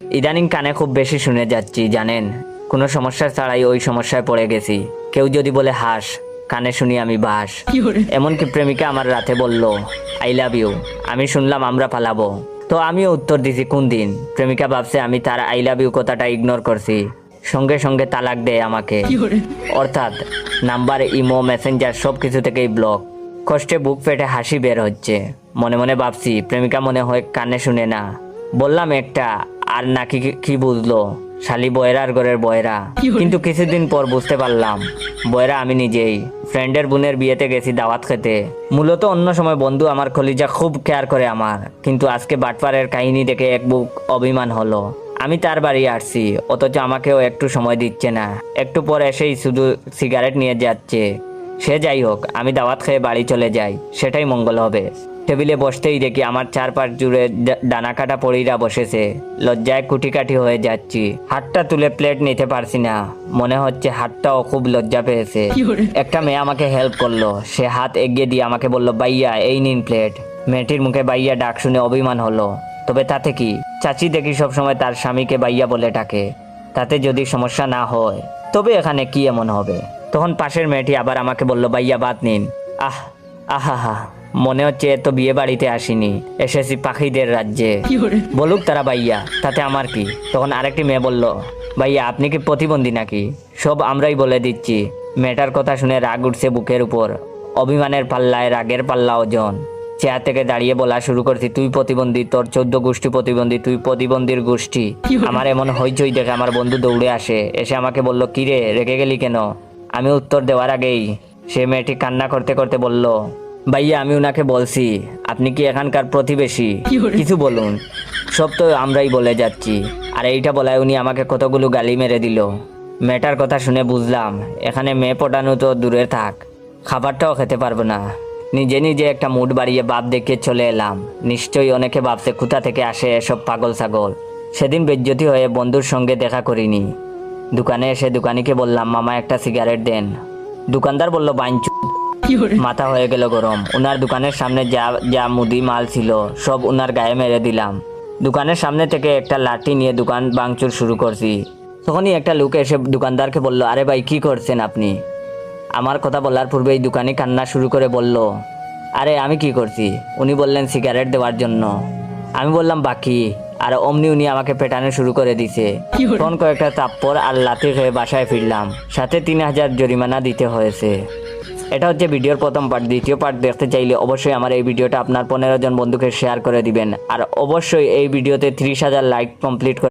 ইদানিং কানে খুব বেশি শুনে যাচ্ছি জানেন, কোনো সমস্যা ছাড়াই ওই সমস্যায় পড়ে গেছি। কেউ যদি বলে হাস, কানে শুনি আমি বাস। এমনকি প্রেমিকা আমার রাতে বলল আই লাভ ইউ, আমি শুনলাম আমরা পালাবো। তো আমিও উত্তর দিছি কোন দিন। প্রেমিকা ভাবছে আমি তার আই লাভ ইউ কথাটা ইগনোর করছি, সঙ্গে সঙ্গে তালাক দেয় আমাকে। অর্থাৎ নাম্বার, ইমো, মেসেঞ্জার সব কিছু থেকেই ব্লক। কষ্টে বুক ফেটে হাসি বের হচ্ছে। মনে মনে ভাবছি প্রেমিকা মনে হয় কানে শুনে না। বললাম একটা, আর নাকি কি বুঝলো, শালি বয়রার ঘরের বয়রা। কিন্তু কিছুদিন পর বুঝতে পারলাম বয়রা আমি নিজেই। ফ্রেন্ডের বোনের বিয়েতে গেছি দাওয়াত খেতে। মূলত অন্য সময় বন্ধু আমার কলিজা খুব কেয়ার করে আমার, কিন্তু আজকে বাটপারের কাহিনী দেখে এক বুক অভিমান হলো। আমি তার বাড়ি আসছি, অথচ আমাকেও একটু সময় দিচ্ছে না। একটু পর এসেই শুধু সিগারেট নিয়ে যাচ্ছে। সে যাই হোক, আমি দাওয়াত খেয়ে বাড়ি চলে যাই, সেটাই মঙ্গল হবে। টেবিলে বসতেই দেখি আমার চারপাশ জুড়ে ডানা কাটা পরীরা বসেছে। লজ্জায় কুটিকাটি হয়ে যাচ্ছি। হাতটা তুলে প্লেট নিতে পারছি না, মনে হচ্ছে হাতটাও খুব লজ্জা পেয়েছে। একটা মেয়ে আমাকে হেল্প করলো। সে হাত এগিয়ে দিয়ে আমাকে বলল বাইয়া এই নিন প্লেট। মেয়েটির মুখে বাইয়া ডাক শুনে অভিমান হলো। তবে তাতে কি, চাচি দেখি সবসময় তার স্বামীকে বাইয়া বলে ডাকে। তাতে যদি সমস্যা না হয় তবে এখানে কি এমন হবে। তখন পাশের মেয়েটি আবার আমাকে বলল বাইয়া ভাত নিন। আহা, মনে হচ্ছে তো বিয়ে বাড়িতে আসিনি, এসেছি পাখিদের রাজ্যে। বলুক তারা বাইয়া, তাতে আমার কি। তখন আরেকটি মেয়ে বলল ভাইয়া আপনি কি প্রতিবন্ধী নাকি? সব আমরাই বলে দিচ্ছি। মেয়েটার কথা শুনে রাগ উঠছে বুকের উপর। অভিমানের পাল্লায় রাগের পাল্লা ওজন। চেয়ার থেকে দাঁড়িয়ে বলা শুরু করছি তুই প্রতিবন্ধী, তোর 14 গোষ্ঠী প্রতিবন্ধী, তুই প্রতিবন্ধীর গোষ্ঠী। আমার এমন হইচই দেখে আমার বন্ধু দৌড়ে আসে, এসে আমাকে বলল কিরে রেগে গেলি কেন? আমি উত্তর দেওয়ার আগেই সে মেয়েটি কান্না করতে করতে বলল ভাইয়া আমি উনাকে বলছি আপনি কি এখানকার প্রতিবেশী, কিছু বলুন। সব তো আমরাই বলে যাচ্ছি। আর এইটা বলায় উনি আমাকে কতগুলো গালি মেরে দিল। মেয়েটার কথা শুনে বুঝলাম এখানে মেয়ে পটানো তো দূরে থাক, খাবারটাও খেতে পারবো না। নিজে নিজে একটা মুড বাড়িয়ে বাপ দেখিয়ে চলে এলাম। নিশ্চয়ই অনেকে ভাবছে কোথা থেকে আসে এসব পাগল ছাগল। সেদিন বেজ্জতি হয়ে বন্ধুর সঙ্গে দেখা করিনি। দোকানে এসে দোকানিকে বললাম মামা একটা সিগারেট দেন। দোকানদার বলল বাইঞ্চু। মাথা হয়ে গেল গরম। উনার দোকানের সামনে যা যা মুদি মাল ছিল সব উনার গায়ে মেরে দিলাম। দোকানের সামনে থেকে একটা লাঠি নিয়ে দোকান ভাঙচুর শুরু করছি। তখনই একটা লোক এসে দোকানদারকে বলল আরে ভাই কি করছেন আপনি? আমার কথা বলার পূর্বেই দোকানি কান্না শুরু করে বলল আরে আমি কি করছি? উনি বললেন সিগারেট দেওয়ার জন্য। আমি বললাম বাকি। আর অমনি উনি আমাকে পেটানো শুরু করে দিছে। তখন কয়েকটা থাপ্পড় আর লাথি খেয়ে বাসায় ফিরলাম, সাথে 3000 জরিমানা দিতে হয়েছে। এটা হচ্ছে ভিডিওর প্রথম পার্ট। দ্বিতীয় পার্ট দেখতে চাইলে অবশ্যই আমার এই ভিডিওটা আপনার 15 জন বন্ধুকে শেয়ার করে দিবেন। আর অবশ্যই এই ভিডিওতে 30,000 লাইক কমপ্লিট